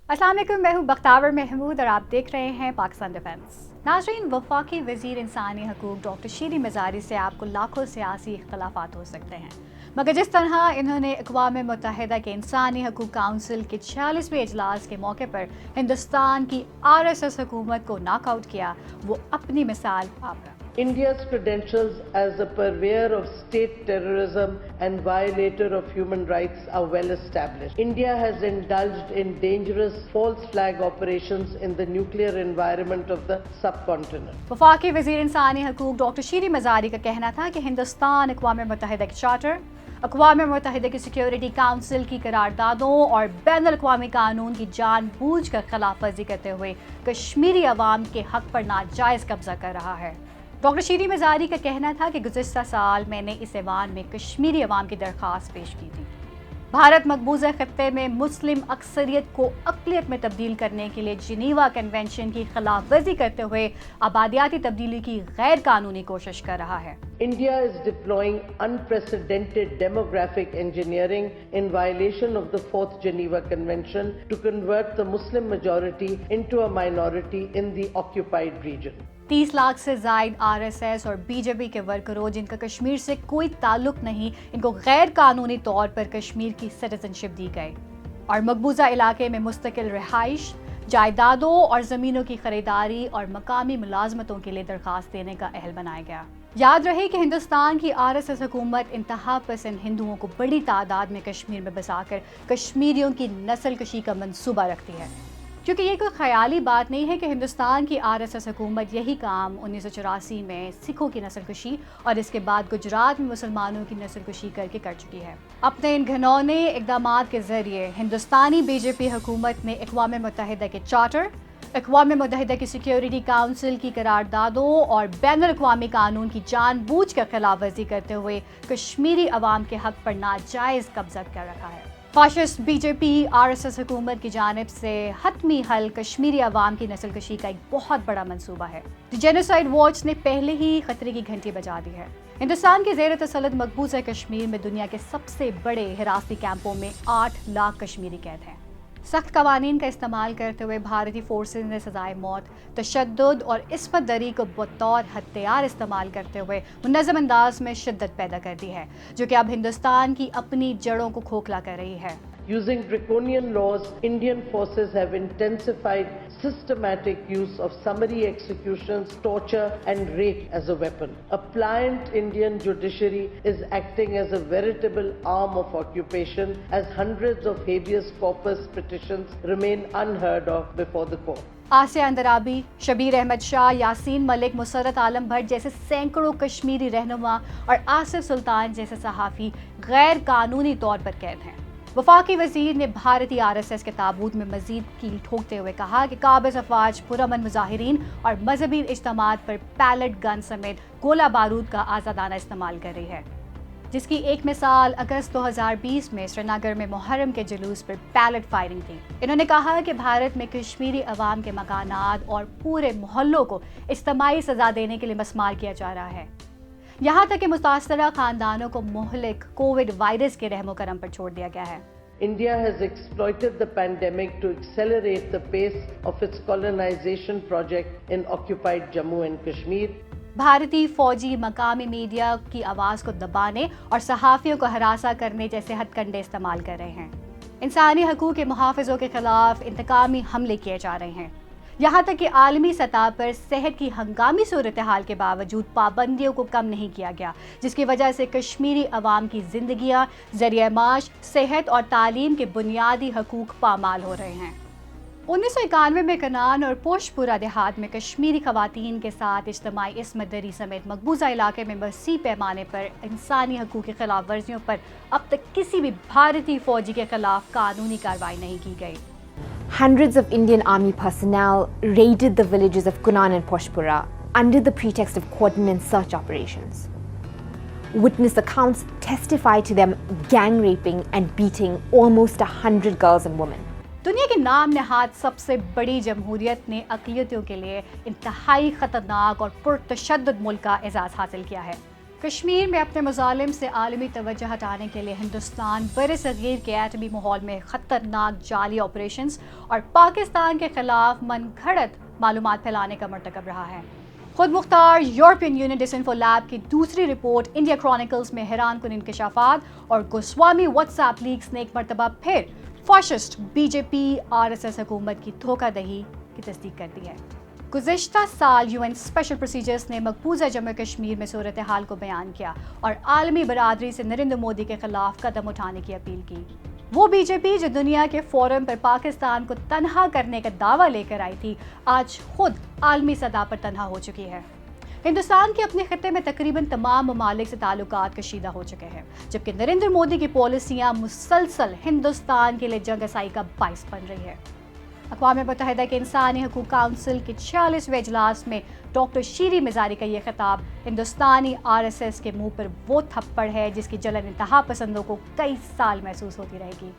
अस्सलाम वालेकुम, मैं हूँ बख्तावर महमूद और आप देख रहे हैं पाकिस्तान डिफेंस। नाज़रीन, वफाकी वज़ीर इंसानी हकूक़ डॉक्टर शीरी मज़ारी से आपको लाखों सियासी इख्तलाफात हो सकते हैं, मगर जिस तरह इन्होंने अक़वाम मुत्तहिदा के इंसानी हकूक़ काउंसिल के 46वें इजलास के मौके पर हिंदुस्तान की RSS हुकूमत को नॉकआउट किया, वो अपनी मिसाल आप रहा। India's credentials as a purveyor of state terrorism and violator of human rights are well established. India has indulged in dangerous false flag operations in the nuclear environment of the subcontinent. वफाकी वज़ीर इंसानी हकूक़ doctor शीरी मज़ारी का कहना था कि हिंदुस्तान अक़वाम मुत्तहिदा के charter, अक़वाम मुत्तहिदा की security council की करारदादों और बैनुल अक़वामी कानून की जानबूझ कर खिलाफ वर्जी करते हुए कश्मीरी अवाम के हक़ पर नाजायज़ कब्ज़ा कर रहा है। डॉक्टर शीरी मज़ारी का कहना था कि गुज़िश्ता साल मैंने इस ऐवान में कश्मीरी अवाम की दरख्वास्त पेश की थी। भारत मकबूजा खत्ते में मुस्लिम अक्सरियत को अक़लियत में तब्दील करने के लिए जिनीवा कन्वेंशन की खिलाफ वर्जी करते हुए आबादियाती तब्दीली की गैर कानूनी कोशिश कर रहा है। India is deploying unprecedented demographic engineering in violation of the 4th Geneva Convention to convert the Muslim majority into a minority in the occupied region. 30 lakh से जायद RSS और BJP के वर्करों जिनका कश्मीर से कोई ताल्लुक नहीं, इनको गैर कानूनी तौर पर कश्मीर की सिटीजनशिप दी गई और मकबूजा इलाके में मुस्तकिल रिहाइश, जायदादों और ज़मीनों की खरीदारी और मकामी मुलाजमतों के लिए दरख्वास्त देने का अहल बनाया गया। याद रहे कि हिंदुस्तान की RSS हुकूमत इंतहा पसंद हिंदुओं को बड़ी तादाद में कश्मीर में बसाकर कश्मीरियों की नस्ल कशी का मंसूबा रखती है, क्योंकि ये कोई ख्याली बात नहीं है कि हिंदुस्तान की RSS हुकूमत यही काम 1984 में सिखों की नस्ल कुशी और इसके बाद गुजरात में मुसलमानों की नस्ल कुशी करके कर चुकी है। अपने इन घिनौने इक़दामात के ज़रिए हिंदुस्तानी BJP हुकूमत ने अक़वाम मुत्तहिदा के चार्टर, अक़वाम मुत्तहिदा की सिक्योरिटी काउंसिल की करारदादों और बैनुल अक़वामी कानून की जानबूझ कर खिलाफ वर्जी करते हुए कश्मीरी अवाम के हक़ पर नाजायज़ कब्ज़ा कर रखा है। फाशिस्ट BJP RSS हुकूमत की जानिब से हतमी हल कश्मीरी अवाम की नस्ल कशी का एक बहुत बड़ा मंसूबा है। जेनोसाइड वॉच ने पहले ही खतरे की घंटी बजा दी है। हिंदुस्तान के ज़ेर तसल्लुत मकबूजा कश्मीर में दुनिया के सबसे बड़े हिरासती कैंपों में 8 लाख कश्मीरी कैद हैं। सख्त कवानीन का इस्तेमाल करते हुए भारतीय फोर्सेज ने सजाए मौत, तशद्दुद और इस्मत दरी को बतौर हथियार इस्तेमाल करते हुए मुनज़्ज़म अंदाज में शिद्दत पैदा कर दी है, जो कि अब हिंदुस्तान की अपनी जड़ों को खोखला कर रही है। Using draconian laws, Indian forces have intensified systematic use of summary executions, torture and rape as a weapon. A pliant Indian judiciary is acting as a veritable arm of occupation as hundreds of habeas corpus petitions remain unheard of before the court. आसिया अंदराबी, शबीर अहमद शाह, यासीन मलिक, मुसर्रत आलम भट्ट जैसे सैकड़ों कश्मीरी रहनुमा और आसिफ सुल्तान जैसे सहाफ़ी गैर कानूनी तौर पर कैद हैं। वफाकी वज़ीर ने भारतीय RSS के ताबूत में मज़ीद कील ठोकते हुए कहा कि काबिज़ अफ़वाज पुरअमन मुज़ाहिरीन और मजहबी इज्तिमात पर पैलेट गन समेत गोला बारूद का आज़ादाना इस्तेमाल कर रही है, जिसकी एक मिसाल अगस्त 2020 में श्रीनगर में मुहर्रम के जुलूस पर पैलेट फायरिंग थी। इन्होंने कहा कि भारत में कश्मीरी अवाम के मकानात और पूरे मोहल्लों को इज्तिमाई सज़ा देने के लिए मस्मार किया जा रहा है, यहाँ तक कि मुतासरा खानदानों को मुहलिक कोविड वायरस के रहमो करम पर छोड़ दिया गया है। India has exploited the pandemic to accelerate the pace of its colonization project in occupied Jammu and Kashmir. भारतीय फौजी मकामी मीडिया की आवाज़ को दबाने और सहाफ़ियों को हरासा करने जैसे हथकंडे इस्तेमाल कर रहे हैं। इंसानी हकूक़ के मुहाफ़िज़ों के ख़िलाफ़ इंतकामी हमले किए जा रहे हैं, यहाँ तक कि आलमी सतह पर सेहत की हंगामी सूरत हाल के बावजूद पाबंदियों को कम नहीं किया गया, जिसकी वजह से कश्मीरी अवाम की जिंदगियाँ, ज़रिया माश, सेहत और तालीम के बुनियादी हकूक़ पामाल हो रहे हैं। 1991 में कनान और पोशपुरा देहात में कश्मीरी ख़वातीन के साथ इज्तिमाई इस्मत दरी समेत मकबूजा इलाके में वसी पैमाने पर इंसानी हकूक़ की खिलाफ वर्जियों पर अब तक किसी भी भारतीय फ़ौजी के खिलाफ कानूनी कार्रवाई नहीं की गई। Hundreds of Indian Army personnel raided the villages of Kunan and Poshpura under the pretext of coordinated search operations. Witness accounts testify to them gang raping and beating almost 100 girls and women. दुनिया के नाम नहाद सबसे बड़ी जमहूरियत ने अक़लियतों के लिए इंतहाई ख़तरनाक और पुरतशद्दुद मुल्क का एजाज़ हासिल किया है। کشمیر میں اپنے مظالم سے عالمی توجہ ہٹانے کے لیے ہندوستان برصغیر کے ایٹمی ماحول میں خطرناک جعلی آپریشنز اور پاکستان کے خلاف من گھڑت معلومات پھیلانے کا مرتکب رہا ہے۔ خود مختار یورپین یونین ڈسانفو لیب کی دوسری رپورٹ انڈیا کرونیکلز میں حیران کن انکشافات اور گوسوامی واٹس ایپ لیکس نے ایک مرتبہ پھر فاشسٹ بی جے پی RSS حکومت کی دھوکہ دہی کی تصدیق کر دی ہے۔ گزشتہ سال UN اسپیشل پروسیجرز نے مقبوضہ جموں کشمیر میں صورتحال کو بیان کیا اور عالمی برادری سے نریندر مودی کے خلاف قدم اٹھانے کی اپیل کی۔ وہ بی جے پی جو دنیا کے فورم پر پاکستان کو تنہا کرنے کا دعویٰ لے کر آئی تھی، آج خود عالمی سطح پر تنہا ہو چکی ہے۔ ہندوستان کے اپنے خطے میں تقریباً تمام ممالک سے تعلقات کشیدہ ہو چکے ہیں، جبکہ نریندر مودی کی پالیسیاں مسلسل ہندوستان کے لیے جنگ آسائی کا باعث بن رہی ہے۔ اقوام متحدہ کے انسانی حقوق کونسل کے 46ویں اجلاس میں ڈاکٹر شیریں مزاری کا یہ خطاب ہندوستانی RSS کے منہ پر وہ تھپڑ ہے جس کی جلن انتہا پسندوں کو کئی سال محسوس ہوتی رہے گی۔